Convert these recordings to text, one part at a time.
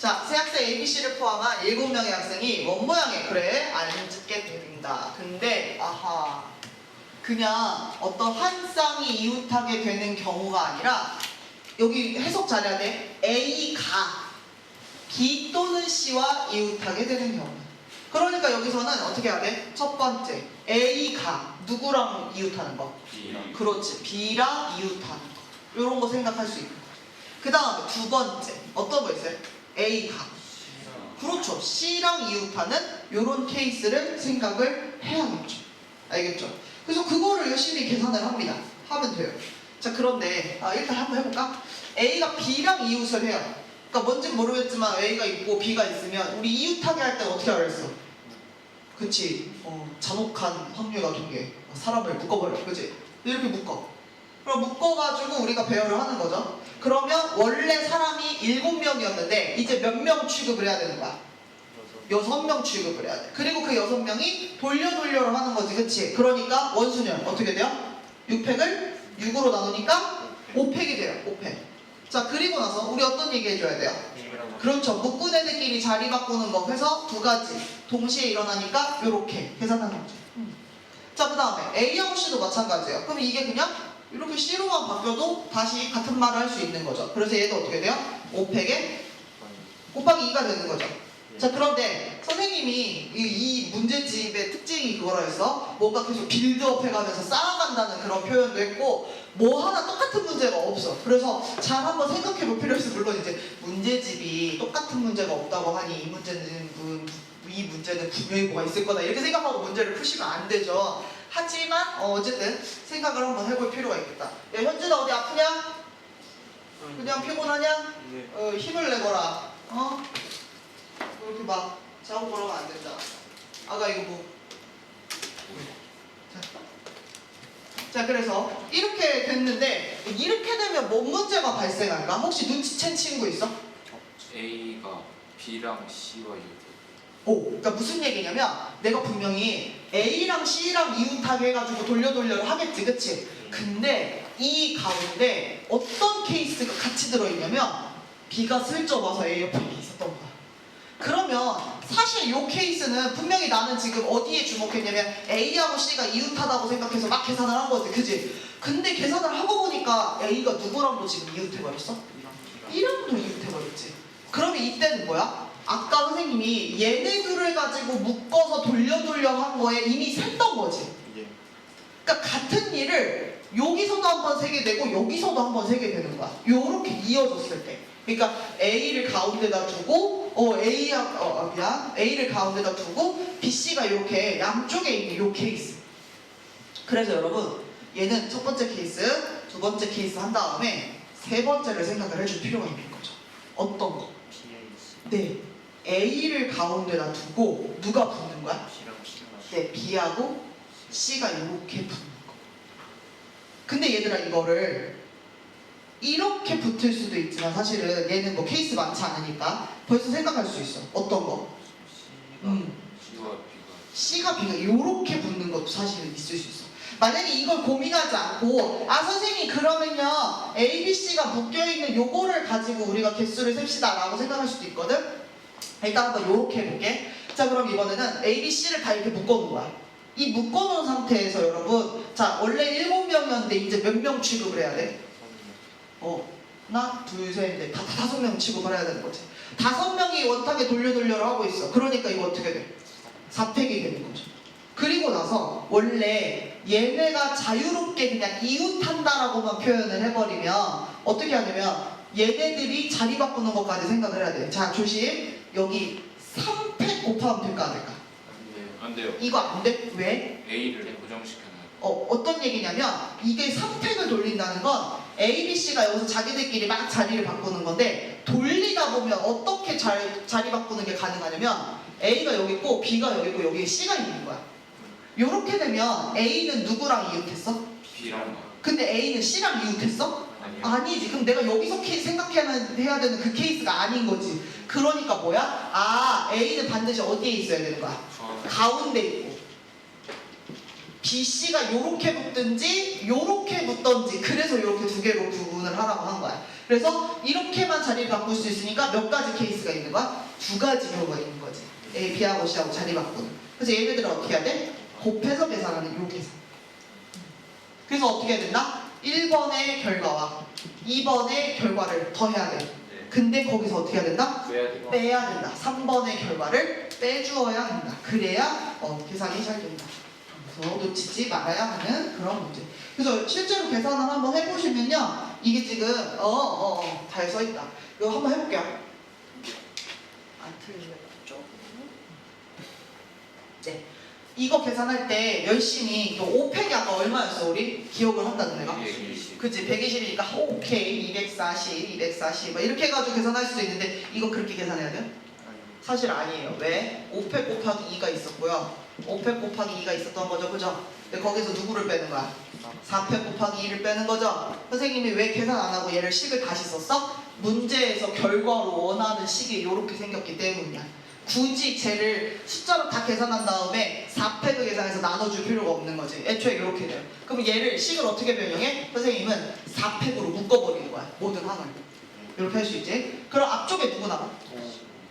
자, 세 학생 ABC를 포함한 7명의 학생이 원 모양의 글에 앉게 됩니다. 근데 아하, 그냥 어떤 한 쌍이 이웃하게 되는 경우가 아니라 여기 해석 잘해야 돼. A가 B 또는 C와 이웃하게 되는 경우. 그러니까 여기서는 어떻게 해야 돼? 첫 번째, A가 누구랑 이웃하는 거? B랑. 그렇지, B랑 이웃하는 거. 이런 거 생각할 수 있는 거. 그 다음에 두 번째, 어떤 거 있어요? A가 그렇죠, C랑 이웃하는 이런 케이스를 생각을 해야겠죠. 알겠죠? 그래서 그거를 열심히 계산을 합니다. 하면 돼요. 자, 그런데 일단 한번 해볼까? A가 B랑 이웃을 해요. 그러니까 뭔지 모르겠지만 A가 있고 B가 있으면 우리 이웃하게 할 때 어떻게 하랬어? 그치? 잔혹한 확률 같은 게 사람을 묶어버려. 그치? 이렇게 묶어. 그럼 묶어가지고 우리가 배열을 하는 거죠. 그러면 원래 사람이 7명이었는데 이제 몇 명 취급을 해야 되는 거야? 6명 취급을 해야 돼. 그리고 그 6명이 돌려를 하는 거지. 그치? 그러니까 원수는 어떻게 돼요? 6팩을 6으로 나누니까 5팩이 돼요. 5팩. 자, 그리고 나서 우리 어떤 얘기 해줘야 돼요? 그렇죠. 묶은 애들끼리 자리 바꾸는 거 해서 두 가지 동시에 일어나니까 이렇게 계산하는 거죠. 자, 그 다음에 A하고 C도 마찬가지예요. 그럼 이게 그냥 이렇게 C로만 바뀌어도 다시 같은 말을 할 수 있는 거죠. 그래서 얘도 어떻게 돼요? 5팩에 곱하기 2가 되는 거죠. 자, 그런데 선생님이 이 문제집의 특징이 그거라 해서 뭔가 계속 빌드업 해가면서 쌓아간다는 그런 표현도 했고 뭐 하나 똑같은 문제가 없어. 그래서 잘 한번 생각해 볼 필요 있어. 물론 이제 문제집이 똑같은 문제가 없다고 하니 이 문제는 분명히 뭐가 있을 거다 이렇게 생각하고 문제를 푸시면 안 되죠. 하지만 어쨌든 생각을 한번 해볼 필요가 있겠다. 야, 현진아 어디 아프냐? 그냥 피곤하냐? 네. 힘을 내거라. 이렇게 막 자고 그러면 안 된다. 아까 이거 뭐. 자, 그래서 이렇게 됐는데 이렇게 되면 뭔 문제가 발생할까? 혹시 눈치챈 친구 있어? A가 B랑 C와 이웃. 그러니까 무슨 얘기냐면 내가 분명히 A랑 C랑 이웃하게 해가지고 돌려를 하겠지, 그치? 근데 이 가운데 어떤 케이스가 같이 들어있냐면 B가 슬쩍 와서 A 옆에 있었던 거야. 그러면 사실 이 케이스는 분명히 나는 지금 어디에 주목했냐면 A하고 C가 이웃하다고 생각해서 막 계산을 한 거지, 그치? 근데 계산을 하고 보니까 A가 누구랑도 지금 이웃해버렸어? B랑도 이웃해버렸지. 그러면 이때는 뭐야? 아까 선생님이 얘네 둘을 가지고 묶어서 돌려 한 거에 이미 샜던 거지. 그러니까 같은 일을 여기서도 한번 세게 되고 여기서도 한번 세게 되는 거야. 요렇게 이어졌을 때. 그러니까 A를 가운데다 두고 A를 가운데다 두고 BC가 이렇게 양쪽에 있는 요 케이스. 그래서 여러분 얘는 첫 번째 케이스, 두 번째 케이스 한 다음에 세 번째를 생각을 해줄 필요가 있는 거죠. 어떤 거? 네, A를 가운데다 두고 누가 붙는 거야? 네, B하고 C가 이렇게 붙는 거. 근데 얘들아 이거를 이렇게 붙을 수도 있지만 사실은 얘는 뭐 케이스 많지 않으니까 벌써 생각할 수 있어. 어떤 거? C와 B가. C가 B가 이렇게 붙는 것도 사실은 있을 수 있어. 만약에 이걸 고민하지 않고 선생님 그러면요 A, B, C가 묶여있는 요거를 가지고 우리가 개수를 셉시다 라고 생각할 수도 있거든. 일단 한번 요렇게 해볼게. 자, 그럼 이번에는 A, B, C를 다 이렇게 묶어놓은 거야. 이 묶어놓은 상태에서 여러분 자 원래 7명이었는데 이제 몇 명 취급을 해야 돼? 하나, 둘, 셋, 넷, 5명 취급을 해야 되는 거지. 5명이 원탁에 돌려를 하고 있어. 그러니까 이거 어떻게 돼? 4팩이 되는 거죠. 그리고 나서 원래 얘네가 자유롭게 그냥 이웃한다라고만 표현을 해버리면 어떻게 하냐면 얘네들이 자리 바꾸는 것까지 생각을 해야 돼. 자, 조심. 여기 3팩 곱하면 될까 안 될까? 안 돼요. 이거 안 돼? 왜? A를 고정시켜놔요. 어떤 얘기냐면 이게 3팩을 돌린다는 건 A, B, C가 여기서 자기들끼리 막 자리를 바꾸는 건데 돌리다 보면 어떻게 자리 바꾸는 게 가능하냐면 A가 여기 있고 B가 여기 있고 여기에 C가 있는 거야. 요렇게 되면 A는 누구랑 이웃했어? B랑. 근데 A는 C랑 이웃했어? 아니요. 아니지. 그럼 내가 여기서 생각해야 되는 그 케이스가 아닌 거지. 그러니까 뭐야? A는 반드시 어디에 있어야 되는 거야? 가운데 있고 BC가 요렇게 붙든지 요렇게 붙든지 그래서 요렇게 두 개로 구분을 하라고 한 거야. 그래서 이렇게만 자리를 바꿀 수 있으니까 몇 가지 케이스가 있는 거야? 두 가지 경우가 있는 거지. A, B하고 C하고 자리 바꾸는. 그래서 얘네들은 어떻게 해야 돼? 곱해서 계산하는 요 계산. 그래서 어떻게 해야 된다? 1번의 결과와 2번의 결과를 더해야 돼. 네. 근데 거기서 어떻게 해야 된다? 빼야 되고. 빼야 된다. 3번의 결과를 빼주어야 한다. 그래야 계산이 잘 된다. 그래서 놓치지 말아야 하는 그런 문제. 그래서 실제로 계산을 한번 해보시면요. 이게 지금 잘 써있다. 이거 한번 해볼게요. 안 틀렸죠? 네. 이거 계산할 때 열심히 또 5팩이 아까 얼마였어 우리? 기억을 한다는 내가? 120. 그치 120이니까 오케이 240, 240 막 이렇게 해가지고 계산할 수도 있는데 이거 그렇게 계산해야 돼요? 사실 아니에요. 왜? 5팩 곱하기 2가 있었고요. 5팩 곱하기 2가 있었던 거죠. 그죠? 근데 거기서 누구를 빼는 거야? 4팩 곱하기 2를 빼는 거죠. 선생님이 왜 계산 안 하고 얘를 식을 다시 썼어? 문제에서 결과로 원하는 식이 이렇게 생겼기 때문이야. 굳이 쟤를 숫자로 다 계산한 다음에 4팩을 계산해서 나눠줄 필요가 없는 거지. 애초에 이렇게 돼요. 그럼 얘를 식을 어떻게 변형해? 선생님은 4팩으로 묶어버리는 거야. 모든 항을. 이렇게 할 수 있지. 그럼 앞쪽에 누구 남아?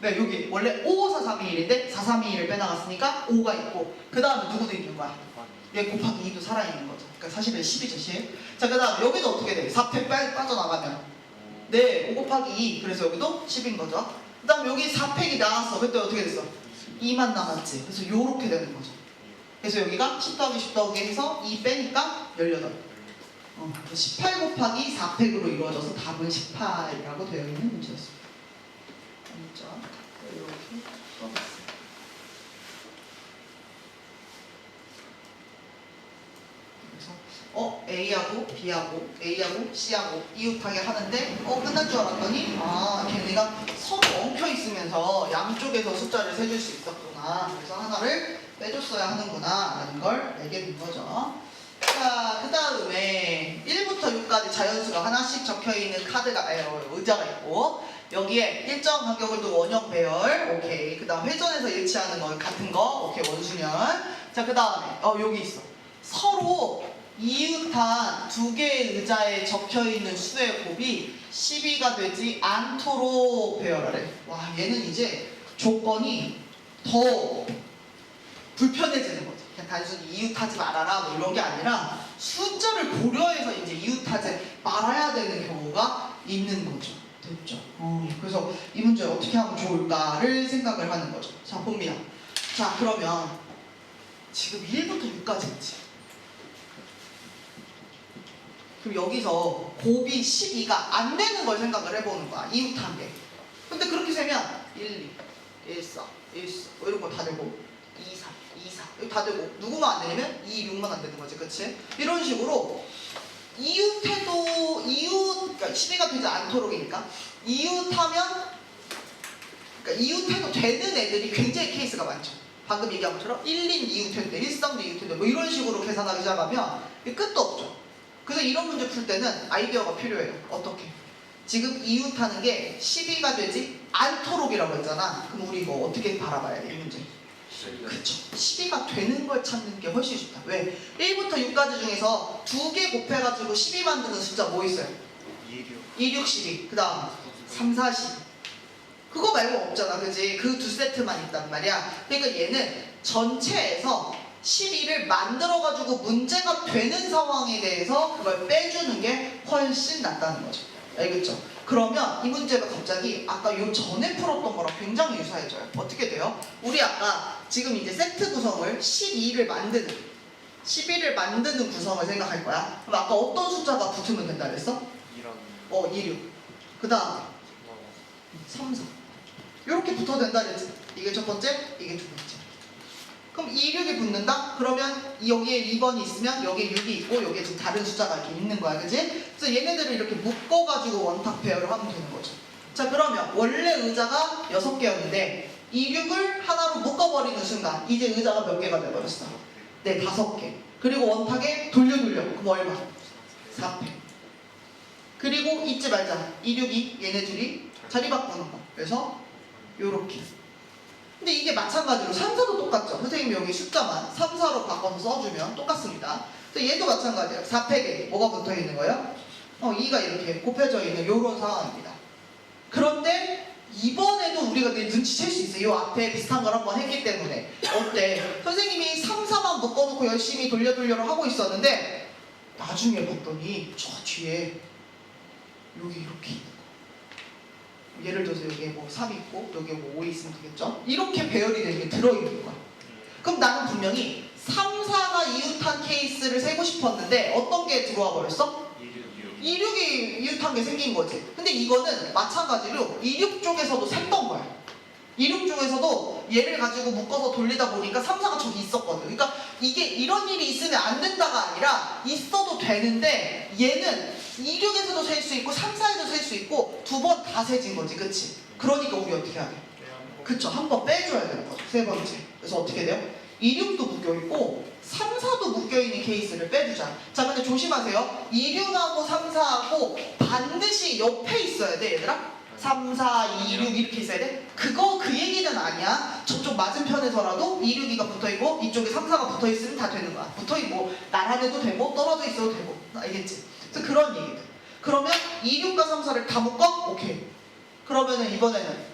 네, 여기 원래 5, 4, 3, 2, 1인데 4, 3, 2, 1을 빼나갔으니까 5가 있고 그 다음에 누구도 있는 거야? 얘 곱하기 2도 살아있는 거죠. 그러니까 사실은 10이죠, 10. 자, 그 다음 여기도 어떻게 돼? 4팩 빠져나가면 네, 5 곱하기 2. 그래서 여기도 10인 거죠. 그 다음 여기 4팩이 나왔어. 그때 어떻게 됐어? 2만 남았지. 그래서 요렇게 되는 거죠. 그래서 여기가 10 더하기 10 더하기 해서 2 빼니까 18. 18 곱하기 4팩으로 이루어져서 답은 18이라고 되어 있는 문제였습니다. 진짜 이렇게 써봤어요. 그래서 A하고 B하고 A하고 C하고 이웃하게 하는데 끝난 줄 알았더니 걔네가 서로 엉켜 있으면서 양쪽에서 숫자를 세줄 수 있었구나. 그래서 하나를 빼줬어야 하는구나 라는 걸 알게 된 거죠. 자, 그 다음에 1부터 6까지 자연수가 하나씩 적혀있는 카드가 의자가 있고 여기에 일정 간격을 둔 원형 배열, 오케이. 그 다음 회전해서 일치하는 거 같은 거, 오케이. 원수년. 자, 그 다음에 여기 있어. 서로 이웃한 두 개의 의자에 적혀있는 수의 곱이 12가 되지 않도록 배열하래. 와, 얘는 이제 조건이 더 불편해지는 거지. 그냥 단순히 이웃하지 말아라 뭐 이런 게 아니라 숫자를 고려해서 이제 이웃하지 말아야 되는 경우가 있는 거죠. 됐죠? 그래서 이 문제 어떻게 하면 좋을까를 생각을 하는 거죠. 자, 봅니다. 자, 그러면 지금 1부터 6까지 있지. 그럼 여기서 곱이 12가 안 되는 걸 생각을 해보는 거야. 이웃한 게. 근데 그렇게 세면 1, 2, 1, 4, 1, 4 뭐 이런 거 다 되고 2, 3, 2, 4 이거 다 되고 누구만 안 되냐면 2, 6만 안 되는 거지. 그치? 이런 식으로 이웃해도 그러니까 12가 되지 않도록이니까 이웃하면 그러니까 이웃해도 되는 애들이 굉장히 케이스가 많죠. 방금 얘기한 것처럼 1인 이웃해도 돼, 1, 3도 이웃해도 돼, 뭐 이런 식으로 계산하기 시작하면 끝도 없죠. 그래서 이런 문제 풀 때는 아이디어가 필요해요. 어떻게? 지금 이웃하는 게 12가 되지 않도록이라고 했잖아. 그럼 우리 이거 어떻게 바라봐야 돼, 이 문제? 그쵸. 12가 되는 걸 찾는 게 훨씬 쉽다. 왜? 1부터 6까지 중에서 두 개 곱해가지고 12 만드는 숫자 뭐 있어요? 2, 6, 12. 그 다음 3, 4, 10. 그거 말고 없잖아. 그지? 그 두 세트만 있단 말이야. 그러니까 얘는 전체에서 12를 만들어가지고 문제가 되는 상황에 대해서 그걸 빼주는 게 훨씬 낫다는 거죠. 알겠죠? 그러면 이 문제가 갑자기 아까 요 전에 풀었던 거랑 굉장히 유사해져요. 어떻게 돼요? 우리 아까 지금 이제 세트 구성을 12를 만드는 구성을 생각할 거야. 그럼 아까 어떤 숫자가 붙으면 된다 그랬어? 2, 6. 그 다음 3, 4. 이렇게 붙어야 된다 그랬지. 이게 첫 번째, 이게 두 번째. 그럼 2, 6이 붙는다? 그러면 여기에 2번이 있으면 여기에 6이 있고 여기에 지금 다른 숫자가 이렇게 있는 거야. 그치? 그래서 얘네들을 이렇게 묶어가지고 원탁 배열을 하면 되는 거죠. 자, 그러면 원래 의자가 6개였는데 2, 6을 하나로 묶어버리는 순간 이제 의자가 몇 개가 돼버렸어? 네, 5개. 그리고 원탁에 돌려. 그럼 얼마? 4팩. 그리고 잊지 말자. 2, 6이 얘네 둘이 자리 바꾸는 거. 그래서 요렇게. 근데 이게 마찬가지로 3, 4도 똑같죠. 선생님이 여기 숫자만 3, 4로 바꿔서 써주면 똑같습니다. 그래서 얘도 마찬가지예요. 4팩에 뭐가 붙어 있는 거예요? 2가 이렇게 곱해져 있는 이런 상황입니다. 그런데 이번에도 우리가 눈치챌 수 있어요. 이 앞에 비슷한 걸 한번 했기 때문에. 어때? 선생님이 3, 4만 묶어놓고 열심히 돌려를 하고 있었는데 나중에 봤더니 저 뒤에 여기 이렇게 있는 거. 예를 들어서 여기에 뭐 3 있고 여기에 뭐 5 있으면 되겠죠? 이렇게 배열이 된 게 들어있는 거야. 그럼 나는 분명히 3, 4가 이웃한 케이스를 세고 싶었는데 어떤 게 들어와 버렸어? 26이 이웃한 게 생긴 거지. 근데 이거는 마찬가지로 26 쪽에서도 샜던 거야. 26 쪽에서도 얘를 가지고 묶어서 돌리다 보니까 3, 4가 저기 있었거든. 그러니까 이게 이런 일이 있으면 안 된다가 아니라 있어도 되는데 얘는 26에서도 셀 수 있고 3, 4에도 셀 수 있고 두 번 다 세진 거지. 그치? 그러니까 우리 어떻게 해야 돼? 그쵸? 한 번 빼줘야 되는 거죠. 세 번째. 그래서 어떻게 돼요? 26도 묶여있고 3, 4도 묶여있는 케이스를 빼주자. 자, 근데 조심하세요. 26하고 3, 4하고 반드시 옆에 있어야 돼, 얘들아. 3, 4, 2, 6 이렇게 있어야 돼? 그 얘기는 아니야. 저쪽 맞은편에서라도 2, 6이가 붙어있고 이쪽에 3, 4가 붙어있으면 다 되는 거야. 붙어있고 나란해도 되고 떨어져 있어도 되고. 알겠지? 그래서 그런 얘기들. 그러면 2, 6과 3, 4를 다 묶어? 오케이. 그러면은 이번에는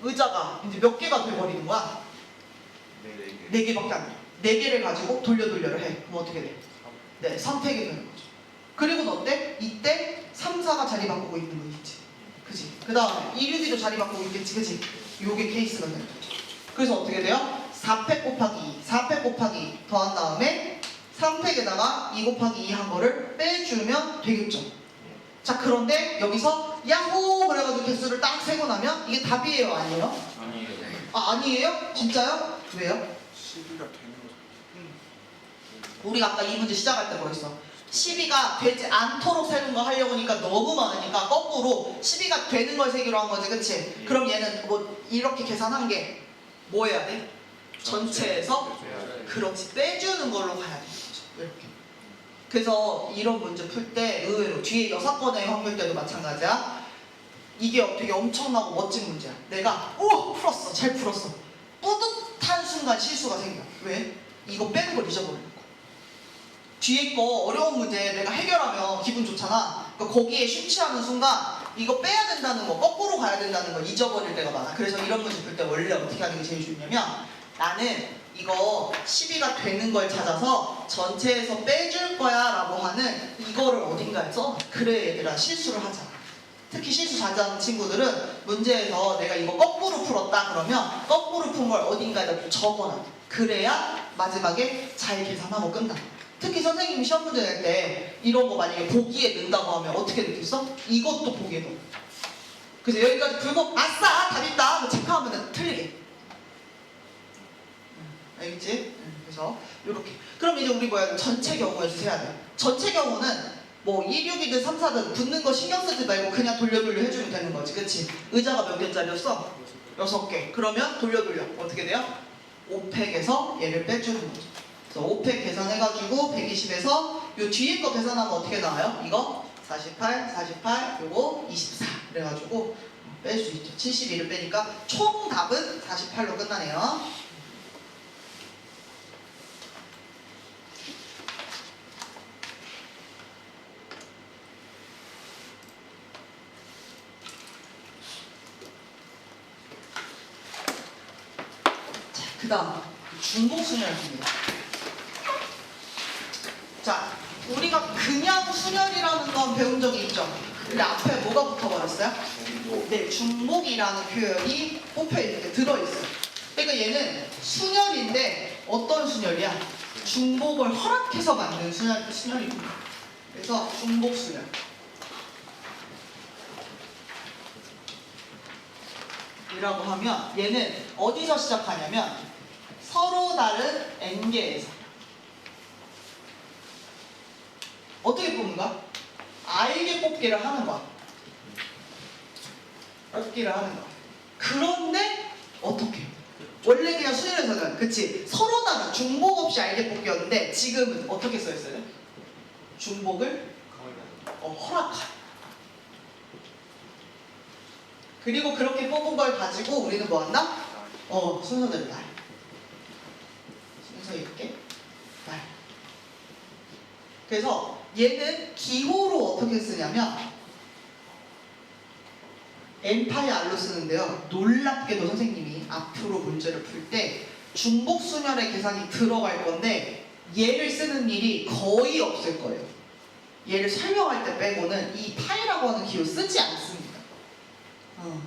의자가 이제 몇 개가 돼버리는 거야? 4개밖에 안 돼. 4개를 가지고 돌려를 해. 그럼 어떻게 돼? 네, 선택이 되는 거죠. 그리고 어때? 이때 3, 4가 자리 바꾸고 있는 거 있지. 그지? 그 다음에 2, 6이도 자리 바꾸고 있겠지. 그지? 요게 케이스가 되는 거죠. 그래서 어떻게 돼요? 4팩 곱하기 2, 4팩 곱하기 2 더한 다음에 3팩에다가 2 곱하기 2 한 거를 빼주면 되겠죠. 자, 그런데 여기서 야호! 그래가지고 개수를 딱 세고 나면 이게 답이에요? 아니에요? 아니에요. 아, 아니에요? 진짜요? 왜요? 12가 되는 거죠. 우리가 아까 이 문제 시작할 때 뭐랬어? 12가 되지 않도록 세는 거 하려고 하니까 너무 많으니까 거꾸로 12가 되는 걸 세기로 한 거지, 그치? 그럼 얘는 뭐 이렇게 계산한 게 뭐 해야 돼? 전체에서 그렇지, 빼주는 걸로 가야 되는 거죠. 이렇게. 그래서 이런 문제 풀 때 의외로 뒤에 6번의 확률 때도 마찬가지야. 이게 되게 엄청나고 멋진 문제야. 내가 풀었어, 잘 풀었어. 뿌듯한 순간 실수가 생겨. 왜? 이거 빼는 걸 잊어버리는 거야. 뒤에 거 어려운 문제 내가 해결하면 기분 좋잖아. 그러니까 거기에 심취하는 순간 이거 빼야 된다는 거, 거꾸로 가야 된다는 걸 잊어버릴 때가 많아. 그래서 이런 문제 풀 때 원래 어떻게 하는 게 제일 좋냐면 나는 이거 12가 되는 걸 찾아서 전체에서 빼줄 거야 라고 하는 이거를 어딘가에 써. 그래 얘들아, 실수를 하자. 특히 실수 자주 하는 친구들은 문제에서 내가 이거 거꾸로 풀었다 그러면 거꾸로 푼 걸 어딘가에다 적어놔. 그래야 마지막에 잘 계산하고 끝나. 특히 선생님이 시험 문제 낼 때 이런 거 만약에 보기에 넣는다고 하면 어떻게 느꼈어? 이것도 보기에 넣어. 그래서 여기까지 불고 아싸! 답 있다! 하고 체크하면 틀리게. 알겠지? 그래서 이렇게. 그럼 이제 우리 뭐야? 전체 경우에서 세야 돼. 전체 경우는 뭐 2, 6이든 3, 4든 붙는 거 신경 쓰지 말고 그냥 돌려 해주면 되는 거지. 그치? 의자가 몇 개짜리였어? 6개. 그러면 돌려 어떻게 돼요? 5팩에서 얘를 빼주는 거죠. 그래서 5팩 계산해가지고 120에서 요 뒤에 거 계산하면 어떻게 나와요? 이거 48, 48, 요거 24 그래가지고 뺄 수 있죠. 72를 빼니까 총 답은 48로 끝나네요. 자, 그 다음 중복순열입니다. 자, 우리가 그냥 순열이라는 건 배운 적이 있죠? 근데 앞에 뭐가 붙어버렸어요? 네, 중복이라는 표현이 뽑혀있는데 들어있어요. 그러니까 얘는 순열인데 어떤 순열이야? 중복을 허락해서 만든 순열입니다. 그래서 중복순열. 이라고 하면 얘는 어디서 시작하냐면 서로 다른 n개에서 어떻게 뽑는가? 알게 뽑기를 하는 거야. 뽑기를 하는 거야. 그런데 어떻게? 원래 그냥 순열에서는 그치? 서로 다른 중복 없이 알게 뽑기였는데 지금은 어떻게 써있어요? 중복을 허락한. 그리고 그렇게 뽑은 걸 가지고 우리는 뭐 한다? 순서대로 날. 순서 있게 날. 그래서 얘는 기호로 어떻게 쓰냐면 n파이 r로 쓰는데요. 놀랍게도 선생님이 앞으로 문제를 풀 때 중복순열의 계산이 들어갈 건데 얘를 쓰는 일이 거의 없을 거예요. 얘를 설명할 때 빼고는 이 파이라고 하는 기호 쓰지 않습니다.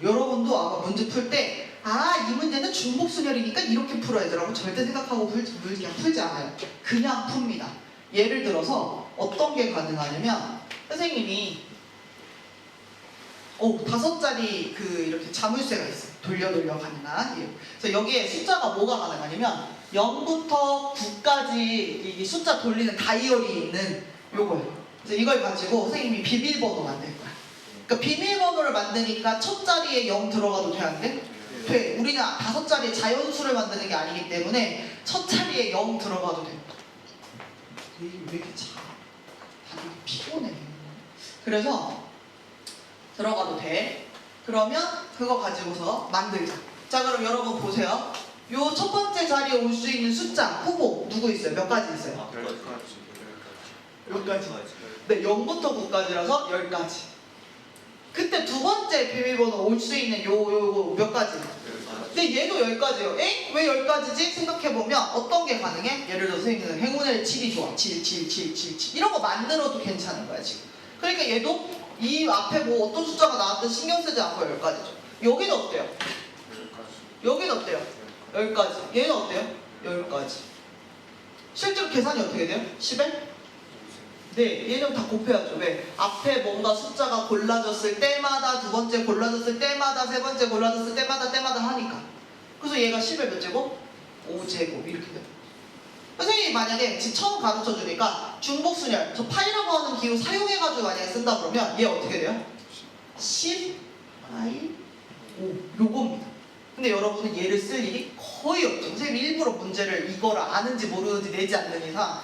여러분도 아마 문제 풀 때 이 문제는 중복순열이니까 이렇게 풀어야 되라고 절대 생각하고 그냥 풀지 않아요. 그냥 풉니다. 예를 들어서 어떤 게 가능하냐면 선생님이 5자리 이렇게 자물쇠가 있어요. 돌려 가능한. 그래서 여기에 숫자가 뭐가 가능하냐면 0부터 9까지 이 숫자 돌리는 다이얼이 있는 요거예요. 그래서 이걸 가지고 선생님이 비밀번호 만들 거야. 그러니까 비밀번호를 만드니까 첫 자리에 0 들어가도 돼, 안 돼? 돼. 우리는 5자리에 자연수를 만드는 게 아니기 때문에 첫 자리에 0 들어가도 돼. 왜 이렇게 다들 피곤해. 그래서 들어가도 돼. 그러면 그거 가지고서 만들자. 자, 그럼 여러분 보세요. 요 첫 번째 자리에 올 수 있는 숫자 후보 누구 있어요? 몇 가지 있어요? 10가지. 네, 0부터 9까지라서 10가지. 그때 두 번째 비밀번호 올 수 있는 요 몇 가지? 근데 얘도 10가지예요. 엥? 왜 10가지지? 생각해보면 어떤 게 가능해? 예를 들어서 선생님은 행운의 7이 좋아. 7 이런 거 만들어도 괜찮은 거야 지금. 그러니까 얘도 이 앞에 뭐 어떤 숫자가 나왔든 신경 쓰지 않고 10가지죠. 여기는 어때요? 여기는 어때요? 10가지. 얘는 어때요? 10가지. 실제로 계산이 어떻게 돼요? 10에? 네, 얘는 다 곱해야죠. 왜? 앞에 뭔가 숫자가 골라졌을 때마다, 두 번째 골라졌을 때마다, 세 번째 골라졌을 때마다 하니까. 그래서 얘가 10의 몇 제곱? 5제곱 이렇게 돼요. 선생님이 만약에 지금 처음 가르쳐 주니까 중복순열, 저 파이라고 하는 기호 사용해가지고 만약에 쓴다 그러면 얘 어떻게 돼요? 10 파이 5 요겁니다. 근데 여러분은 얘를 쓸 일이 거의 없죠. 선생님이 일부러 문제를 이거를 아는지 모르는지 내지 않는 이상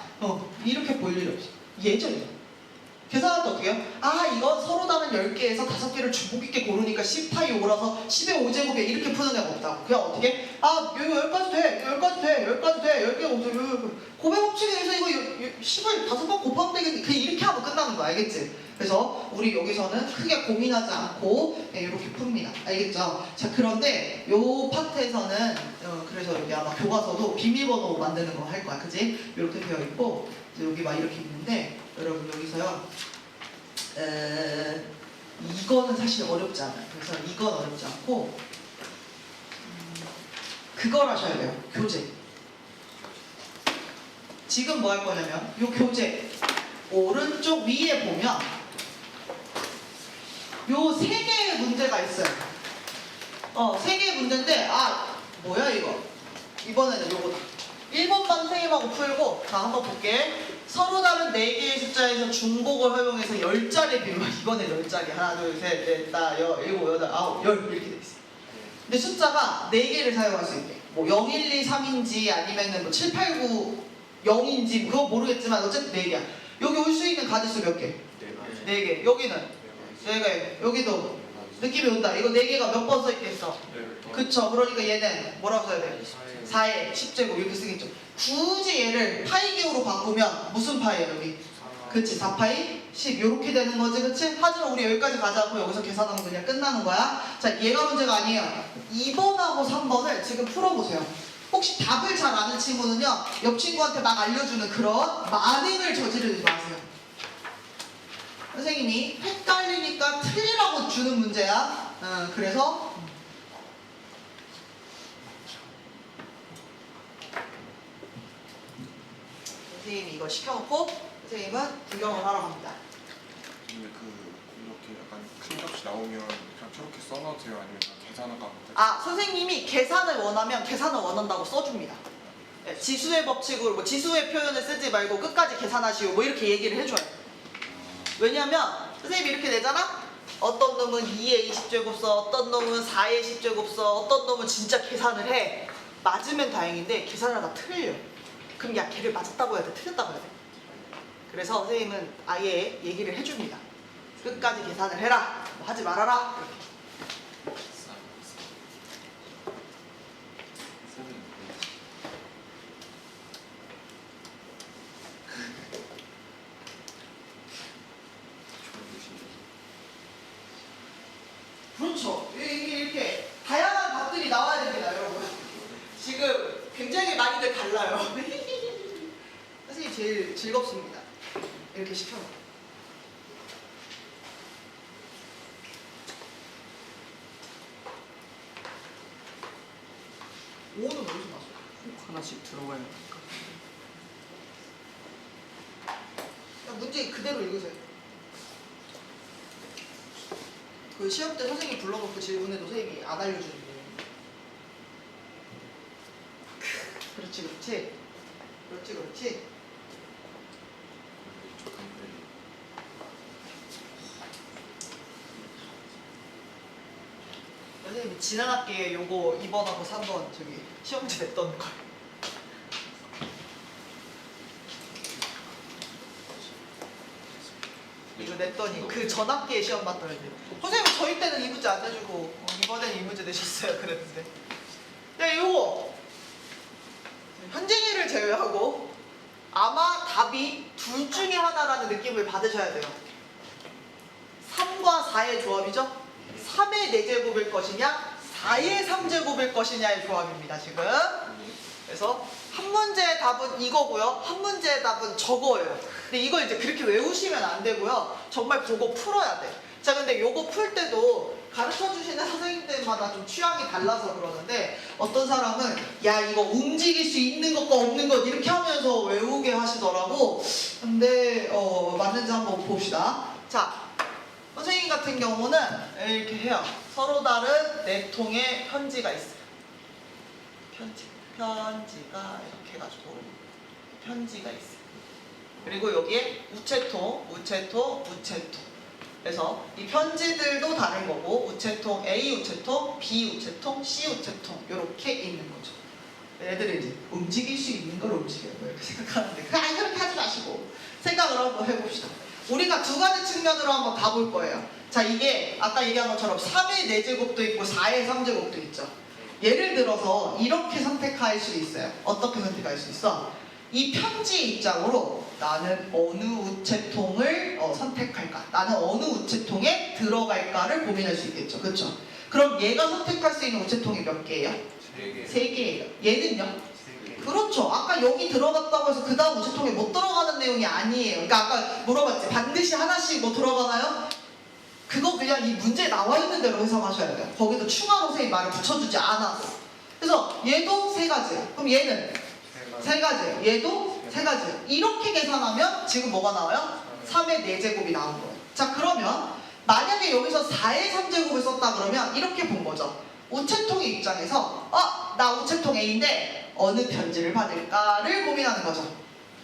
이렇게 볼 일이 없어요. 예전이에요. 계산할 때 어떻게 해요? 이건 서로 다른 10개에서 5개를 중복 있게 고르니까 10파이 5라서 10의 5제곱에 이렇게 푸는 애가 없다고. 그냥 어떻게? 이거 10가지 돼. 10가지 돼. 10가지 돼. 10개 5제곱. 고백 법칙에 의해서 이거 10을 5번 곱하면 되겠네. 그냥 이렇게 하면 끝나는 거 알겠지? 그래서 우리 여기서는 크게 고민하지 않고 이렇게 풉니다. 알겠죠? 자, 그런데 요 파트에서는 그래서 여기 아마 교과서도 비밀번호 만드는 거 할 거야. 그지? 이렇게 되어 있고 여기 막 이렇게 있는데 여러분 여기서요 이거는 사실 어렵지 않아요. 그래서 이건 어렵지 않고 그걸 하셔야 돼요. 교재. 지금 뭐 할 거냐면 요 교재 오른쪽 위에 보면 요 3개의 문제가 있어요. 3개의 문제인데 뭐야 이거? 이번에는 요거다. 1번만 선생님하고 풀고 자 한번 볼게. 서로 다른 4개의 숫자에서 중복을 활용해서 10자리 비율. 이번에 10자리. 하나, 둘, 셋, 넷, 다, 여, 일곱, 여덟, 아홉, 열 이렇게 돼 있어. 근데 숫자가 4개를 사용할 수 있게. 뭐 0, 1, 2, 3인지 아니면은 뭐 7, 8, 9, 0인지 그거 모르겠지만 어쨌든 4개야. 여기 올 수 있는 가지수 몇 개? 4개. 여기는 4개. 여기도 느낌이 온다. 이거 4개가 몇 번 써 있겠어? 그쵸. 그러니까 얘는 뭐라고 써야 돼? 4의 10제곱 이렇게 쓰겠죠. 굳이 얘를 파이 기호로 바꾸면 무슨 파이야 여기? 그치 4파이 10 이렇게 되는 거지. 그치? 하지만 우리 여기까지 가지 않고 여기서 계산하면 그냥 끝나는 거야. 자, 얘가 문제가 아니에요. 2번하고 3번을 지금 풀어보세요. 혹시 답을 잘 아는 친구는요 옆 친구한테 막 알려주는 그런 만행을 저지르지 마세요. 선생님이 헷갈리니까 틀리라고 주는 문제야. 그래서 선생님이 이거 시켜놓고 선생님은 구경을 하러 갑니다. 근데 이렇게 약간 큰 값이 나오면 그냥 저렇게 써놔도 돼요? 아니면 계산하고 하면 돼요? 선생님이 계산을 원하면 계산을 원한다고 써줍니다. 네, 지수의 법칙으로 뭐 지수의 표현을 쓰지 말고 끝까지 계산하시오 뭐 이렇게 얘기를 해줘요. 왜냐면 선생님이 이렇게 내잖아? 어떤 놈은 2의 20제곱 써, 어떤 놈은 4의 10제곱 써, 어떤 놈은 진짜 계산을 해. 맞으면 다행인데 계산하다 틀려. 그럼 야 걔를 맞았다고 해야 돼? 틀렸다고 해야 돼? 그래서 선생님은 아예 얘기를 해줍니다. 끝까지 계산을 해라. 뭐 하지 말아라. 이렇게. 달라요. 선생님이 제일 즐겁습니다. 이렇게 시켜놓고. 5는 어디서 났어? 꼭 하나씩 들어가야 하니까. 문제 그대로 읽으세요. 그 시험 때 선생님 불러놓고 질문해도 선생님이 안 알려주는 거예요. 그렇지, 그렇지. 그렇지, 그렇지. 선생님이 지난 학기에 요거 2번하고 3번 저기 시험지 냈던 거예요. 이거 냈더니 그 전 학기에 시험 봤더니 선생님 저희 때는 이 문제 안 내주고 이번에는 이 문제 내셨어요 그랬는데. 네, 요거 현진이를 제외하고 아마 답이 둘 중에 하나라는 느낌을 받으셔야 돼요. 3과 4의 조합이죠? 3의 4제곱일 것이냐 4의 3제곱일 것이냐의 조합입니다 지금. 그래서 한 문제의 답은 이거고요, 한 문제의 답은 저거예요. 근데 이걸 이제 그렇게 외우시면 안 되고요, 정말 보고 풀어야 돼. 자, 근데 요거 풀 때도 가르쳐 주시는 선생님들마다 좀 취향이 달라서 그러는데, 어떤 사람은 야 이거 움직일 수 있는 것과 없는 것 이렇게 하면서 외우게 하시더라고. 근데 맞는지 한번 봅시다. 자, 선생님 같은 경우는 이렇게 해요. 서로 다른 4통의 편지가 있어요. 편지가 이렇게 해가지고 편지가 있어요. 그리고 여기에 우체통. 그래서 이 편지들도 다른 거고, 우체통 A 우체통, B 우체통, C 우체통 이렇게 있는 거죠. 애들이 이제 움직일 수 있는 걸 움직여요 이렇게 생각하는데, 그렇게 하지 마시고 생각을 한번 해봅시다. 우리가 두 가지 측면으로 한번 가볼 거예요. 자, 이게 아까 얘기한 것처럼 3의 4제곱도 있고 4의 3제곱도 있죠. 예를 들어서 이렇게 선택할 수 있어요. 어떻게 선택할 수 있어? 이 편지 입장으로 나는 어느 우체통을 선택할까? 나는 어느 우체통에 들어갈까를 고민할 수 있겠죠. 그렇죠? 그럼 얘가 선택할 수 있는 우체통이 몇 개예요? 3개. 3개예요. 얘는요? 그렇죠. 아까 여기 들어갔다고 해서 그 다음 우체통에 못 들어가는 내용이 아니에요. 그러니까 아까 물어봤지. 반드시 하나씩 뭐 들어가나요? 그거 그냥 이 문제에 나와 있는 대로 해석하셔야 돼요. 거기도 추가로 선생님이 말을 붙여주지 않아서. 그래서 얘도 3가지예요. 그럼 얘는 3가지예요. 얘도 3가지예요. 이렇게 계산하면 지금 뭐가 나와요? 3의 4제곱이 나온 거예요. 자, 그러면 만약에 여기서 4의 3제곱을 썼다 그러면 이렇게 본 거죠. 우체통의 입장에서 나 우체통 A인데 어느 편지를 받을까를 고민하는 거죠.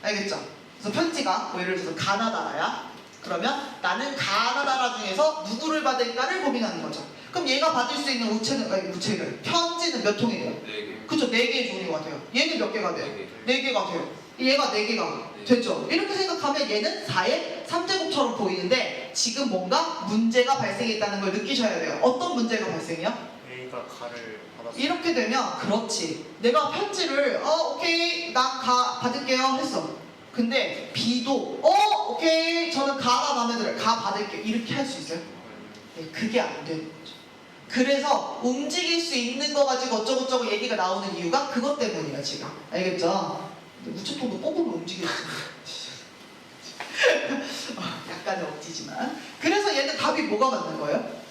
알겠죠? 그래서 편지가 뭐 예를 들어서 가나다라야. 그러면 나는 가나다라 중에서 누구를 받을까를 고민하는 거죠. 그럼 얘가 받을 수 있는 우체는 편지는 몇 통이에요? 4개. 그쵸, 4개의 종류가 돼요. 얘는 몇 개가 돼요? 4개. 4개가 돼요. 얘가 4개가 되죠. 이렇게 생각하면 얘는 4의 3제곱처럼 보이는데, 지금 뭔가 문제가 발생했다는 걸 느끼셔야 돼요. 어떤 문제가 발생해요? A가 가를 받았어. 이렇게 되면, 그렇지, 내가 편지를 오케이 나 가 받을게요 했어. 근데 B도 오케이 저는 가가 마음에 들어요, 가 받을게요, 이렇게 할 수 있어요? 네, 그게 안 되는 거죠. 그래서 움직일 수 있는 거 가지고 어쩌고저쩌고 얘기가 나오는 이유가 그것 때문이에요 지금. 알겠죠? 우체통도 뽑으면 움직이지. 약간의 억지지만. 그래서 얘는 답이 뭐가 맞는 거예요?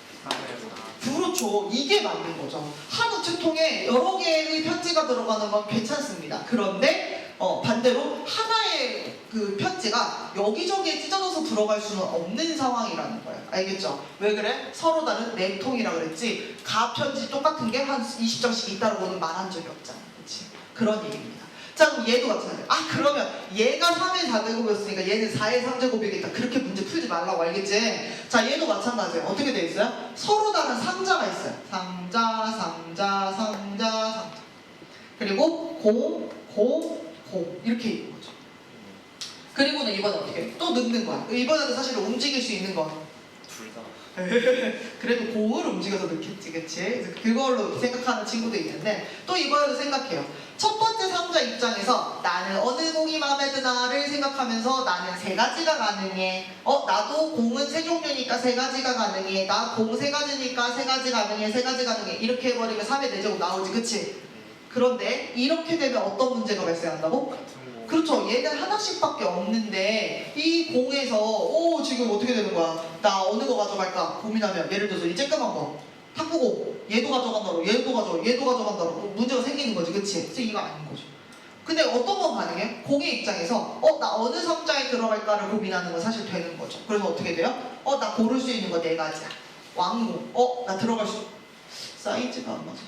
그렇죠. 이게 맞는 거죠. 한 우체통에 여러 개의 편지가 들어가는 건 괜찮습니다. 그런데 반대로 하나의 그 편지가 여기저기에 찢어져서 들어갈 수는 없는 상황이라는 거예요. 알겠죠? 왜 그래? 서로 다른 4통이라 그랬지, 가 편지 똑같은 게 한 20장씩 있다고는 말한 적이 없잖아. 그렇지? 그런 얘기입니다. 자, 그럼 얘도 마찬가지예요. 그러면 얘가 3의 4제곱이었으니까 얘는 4의 3제곱이겠다. 그렇게 문제 풀지 말라고, 알겠지? 자, 얘도 마찬가지예요. 어떻게 돼 있어요? 서로 다른 상자가 있어요. 상자. 그리고 공 이렇게 있는 거죠. 그리고는 이번에 어떻게 해? 또 넣는 거야. 이번에는 사실 움직일 수 있는 거. 둘 다. 그래도 공을 움직여서 넣겠지, 그치? 그래서 그걸로 생각하는 친구도 있는데, 또 이번에도 생각해요. 첫 번째 상자 입장에서 나는 어느 공이 마음에 드나를 생각하면서 나는 3가지가 가능해. 나도 공은 3종류니까 3가지가 가능해. 나 공 3가지니까 3가지 가능해. 3가지 가능해. 이렇게 해버리면 3의 4제곱 나오지, 그치? 그런데 이렇게 되면 어떤 문제가 발생한다고? 같은 거. 그렇죠. 얘는 하나씩밖에 없는데 이 공에서 오 지금 어떻게 되는 거야? 나 어느 거 가져갈까 고민하면 예를 들어서 이 쬐끄만 거 탁구공 얘도 가져간다고 얘도 가져간다고 문제가 생기는 거지, 그치? 그래서 이거 아닌 거죠. 근데 어떤 건 가능해? 공의 입장에서 나 어느 상자에 들어갈까를 고민하는 건 사실 되는 거죠. 그래서 어떻게 돼요? 나 고를 수 있는 거 4가지야. 왕공. 나 들어갈 수 사이즈가 안 맞아.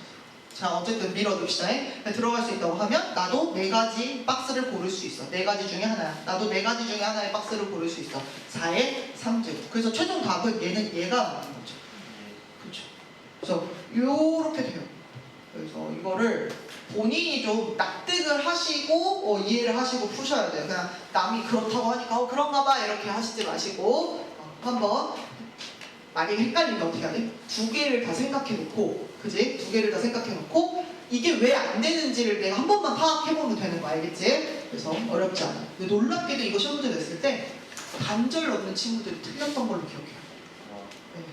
자 어쨌든 밀어둡시다. 들어갈 수 있다고 하면 나도 4가지 박스를 고를 수 있어. 4가지 중에 하나야. 나도 4가지 중에 하나의 박스를 고를 수 있어. 4의 3제곱. 그래서 최종 답은 얘가 맞는 거죠. 그렇죠. 그래서 요렇게 돼요. 그래서 이거를 본인이 좀 납득을 하시고 이해를 하시고 푸셔야 돼요. 그냥 남이 그렇다고 하니까 그런가 봐 이렇게 하시지 마시고 한번 만약에 헷갈리면 어떻게 해야 돼? 2개를 다 생각해 놓고, 그지? 2개를 다 생각해 놓고 이게 왜 안 되는지를 내가 한 번만 파악해보면 되는 거 알겠지? 그래서 어렵지 않아. 근데 놀랍게도 이거 시험 문제 냈을 때 반절 넘는 친구들이 틀렸던 걸로 기억해요. 네.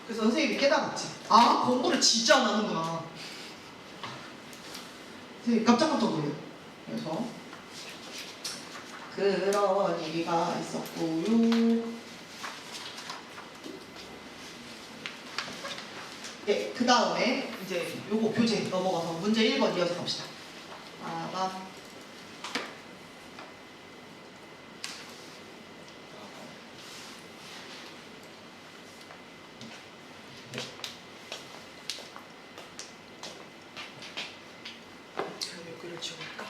그래서 선생님이 깨달았지. 공부를 진짜 안 하는구나. 선생님 깜짝깜짝 놀래요. 그래서 그런 얘기가 있었고요. 네, 그 다음에 이제 요거 교재 넘어가서 문제 1번 이어서 갑시다. 여기를 지울까?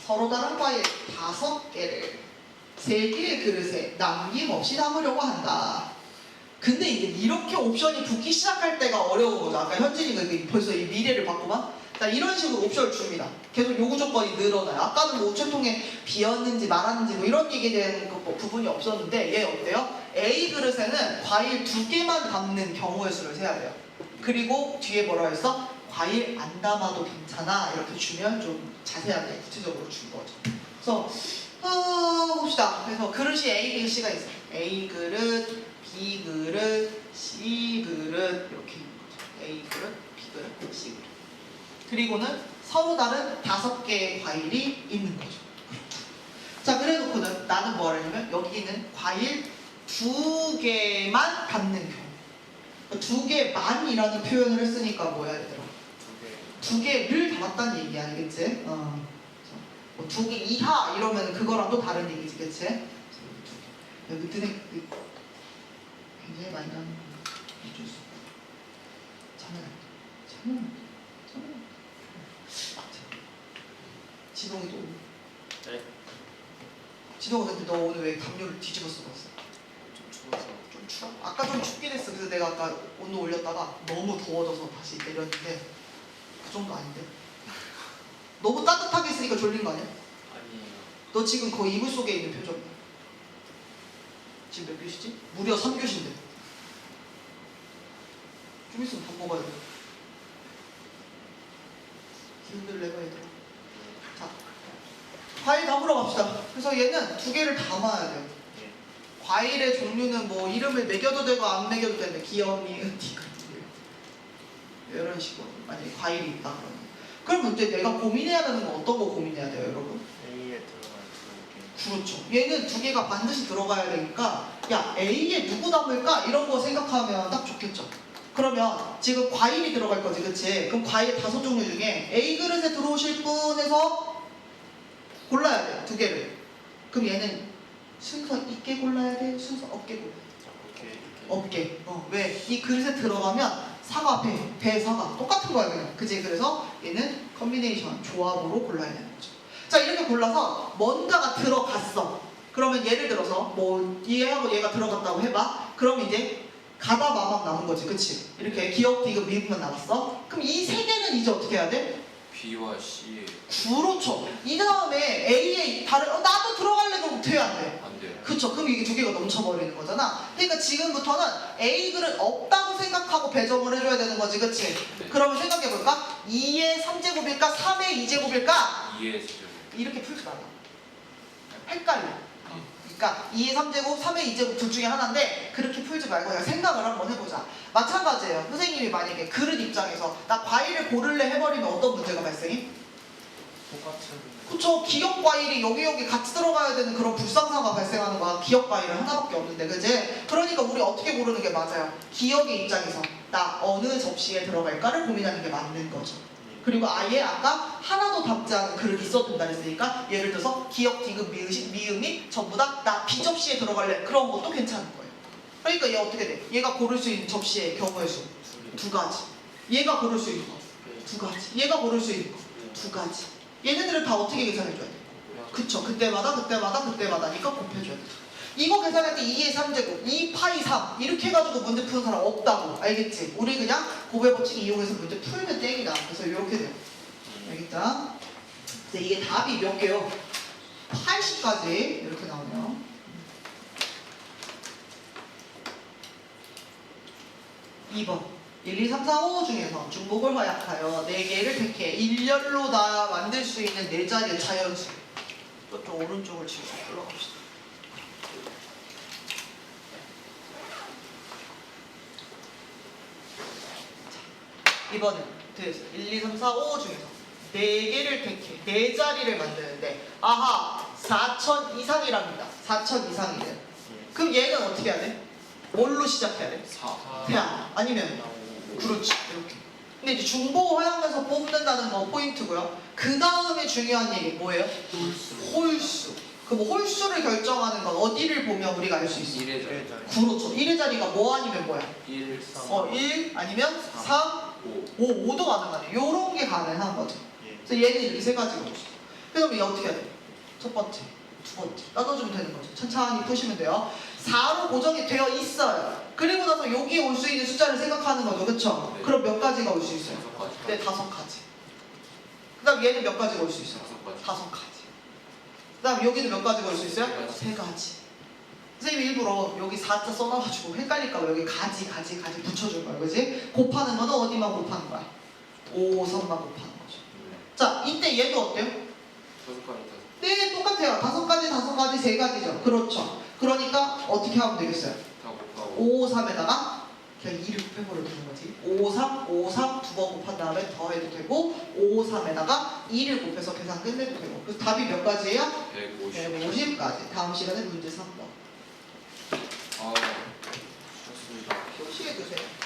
서로 다른 과일 5개를 3개의 그릇에 남김없이 담으려고 한다. 근데 이제 이렇게 옵션이 붙기 시작할 때가 어려운 거죠. 아까 현진이가 벌써 이 미래를 봤구만. 자, 이런 식으로 옵션을 줍니다. 계속 요구 조건이 늘어나요. 아까는 뭐 우체통에 비었는지 말았는지 뭐 이런 얘기에 대한 부분이 없었는데 얘 어때요? A 그릇에는 과일 2개만 담는 경우의 수를 세야 돼요. 그리고 뒤에 뭐라 했어? 과일 안 담아도 괜찮아. 이렇게 주면 좀 자세하게 구체적으로 준 거죠. 그래서 봅시다. 그래서 그릇이 A, B, C가 있어요. A 그릇, B 그릇, C 그릇 이렇게 있는 거죠. A 그릇, B 그릇, C 그릇. 그리고는 서로 다른 5개의 과일이 있는 거죠. 자, 그래놓고는 나는 뭐 하려면 여기는 과일 2개만 담는 경우. 2개만이라는 표현을 했으니까 뭐 해야 되더라? 2개를 담았다는 얘기 아니겠지? 뭐 2개 이하 이러면 그거랑 또 다른 얘기지, 그치? 여기 드네 굉장히 많이 나는 거 어쩔 수 없고 참여는 진홍이도 오늘 네. 진홍아 근데 너 오늘 왜 담요를 뒤집어서 넣었어? 좀 추워서. 좀 추워? 아까 좀 춥긴 했어. 그래서 내가 아까 온도 올렸다가 너무 더워져서 다시 내렸는데 그 정도 아닌데? 너무 따뜻하게 있으니까 졸린 거 아니야? 아니에요. 너 지금 거의 이불 속에 있는 표정이야. 지금 몇 교시지? 무려 3교시인데 좀 있으면 밥 먹어야 돼. 기운들 내가 얘들아. 자, 과일 담으러 갑시다. 그래서 얘는 2개를 담아야 돼요. 과일의 종류는 뭐 이름을 매겨도 되고 안 매겨도 되는데 기어미, 은티가 이런 식으로 만약에 과일이 있다 그러면 이제 내가 고민해야 되는 건 어떤 거 고민해야 돼요, 여러분? A에 들어갈 수 그렇죠. 얘는 2개가 반드시 들어가야 되니까 야 A에 누구 담을까? 이런 거 생각하면 딱 좋겠죠. 그러면 지금 과일이 들어갈 거지, 그치? 그럼 과일 5종류 중에 A 그릇에 들어오실 분에서 골라야 돼, 2개를. 그럼 얘는 순서 있게 골라야 돼? 순서 없게 골라야 돼? 없게. 왜? 이 그릇에 들어가면 사과, 배, 사과 똑같은 거야 그냥. 그치? 그래서 얘는 컨비네이션, 조합으로 골라야 되는 거죠. 자, 이렇게 골라서 뭔가가 들어갔어. 그러면 예를 들어서 뭐 얘하고 얘가 들어갔다고 해봐. 그럼 이제 가다 마막 남은 거지, 그치? 이렇게 기억, 디귿, 미분만 남았어. 그럼 이 3개는 이제 어떻게 해야 돼? B와 C에 그렇죠. 이 다음에 A에 다른 나도 들어갈래 그럼 돼야 안 돼? 안 돼요. 그쵸. 그럼 이게 2개가 넘쳐버리는 거잖아. 그러니까 지금부터는 A 그릇 없다고 생각하고 배정을 해줘야 되는 거지, 그치? 네. 그러면 생각해볼까? 2의 3제곱일까? 3의 2제곱일까? 2에 C죠. 이렇게 풀지 말라. 헷갈려. 그러니까 2의 3제곱, 3의 2제곱 둘 중에 하나인데 그렇게 풀지 말고 그냥 생각을 한번 해보자. 마찬가지예요. 선생님이 만약에 그릇 입장에서 나 과일을 고를래 해버리면 어떤 문제가 발생해? 똑같은. 그쵸. 기억 과일이 여기 같이 들어가야 되는 그런 불상사가 발생하는 거야. 기억 과일은 하나밖에 없는데, 그지? 그러니까 우리 어떻게 고르는 게 맞아요? 기억의 입장에서 나 어느 접시에 들어갈까를 고민하는 게 맞는 거죠. 그리고 아예 아까 하나도 답지 않은 그릇이 있어도 된다 그랬으니까 예를 들어서 기억, 디귿, 미음이 전부 다 나 B접시에 들어갈래. 그런 것도 괜찮은 거예요. 그러니까 얘 어떻게 돼? 얘가 고를 수 있는 접시의 경우의 수 두 가지. 얘가 고를 수 있는 거 두 가지. 얘가 고를 수 있는 거 두 가지. 얘네들을 다 어떻게 계산해줘야 돼? 그쵸. 그때마다 니까 곱해줘야 돼. 이거 계산할 때 2의 3제곱, 2파이 3 이렇게 해가지고 문제 푸는 사람 없다고. 알겠지? 우리 그냥 곱의 법칙 이용해서 문제 풀면 땡이다. 그래서 이렇게 돼요. 알겠다? 근데 이게 답이 몇 개요? 80까지 이렇게 나오네요. (2번) 1, 2, 3, 4, 5 중에서 중복을 허약하여 4개를 택해 일렬로 다 만들 수 있는 4자리의 자연수. 저쪽 오른쪽을 치고 올라갑시다. 이번엔 되겠어요. 1, 2, 3, 4, 5 중에서 4개를 택해 4자리를 만드는데 아하 4천 이상이랍니다. 4천 이상이래. 그럼 얘는 어떻게 해야 돼? 뭘로 시작해야 돼? 4. 대안 아니면 그렇지 이렇게. 근데 이제 중복 허용해서 뽑는다는 거 포인트고요. 그 다음에 중요한 얘기 뭐예요? 홀수. 그 뭐 홀수를 결정하는 건 어디를 보면 우리가 알 수 있어? 1의 자리. 그렇죠. 1의 자리가 뭐 아니면 뭐야? 1, 3. 1 아니면 3, 5. 5도 가능하네. 요런 게 가능한 거죠. 그래서 얘는 이렇게 세 가지가 있어. 그럼 얘 어떻게 해야 돼? 첫 번째, 두 번째 나눠주면 되는 거죠. 천천히 푸시면 돼요. 4로 고정이 되어 있어요. 그리고 나서 여기에 올 수 있는 숫자를 생각하는 거죠. 그쵸? 네. 그럼 몇 가지가 올 수 있어요? 5가지. 네, 5가지. 그 다음 얘는 몇 가지가 올 수 있어요? 5가지. 5가지. 그 다음 여기는 몇 가지가 올 수 있어요? 세 가지. 3가지. 선생님이 일부러 여기 4자 써놔가지고 헷갈릴까봐 여기 가지 붙여줄 거야. 그지? 곱하는 거는 어디만 곱하는 거야? 5, 3만 곱하는 거죠. 자, 이때 얘도 어때요? 5가지. 네, 똑같아요. 5가지, 3가지죠. 그렇죠. 그러니까 어떻게 하면 되겠어요? 다 곱하고. 5, 3에다가 그냥 2를 곱해버려 되는 거지. 5, 3 두 번 곱한 다음에 더해도 되고 5, 3에다가 2를 곱해서 계산 끝내도 되고. 그래서 답이 몇 가지예요? 150. 150까지. 다음 시간에 문제 3번. 아, 좋습니다. 표시해 주세요.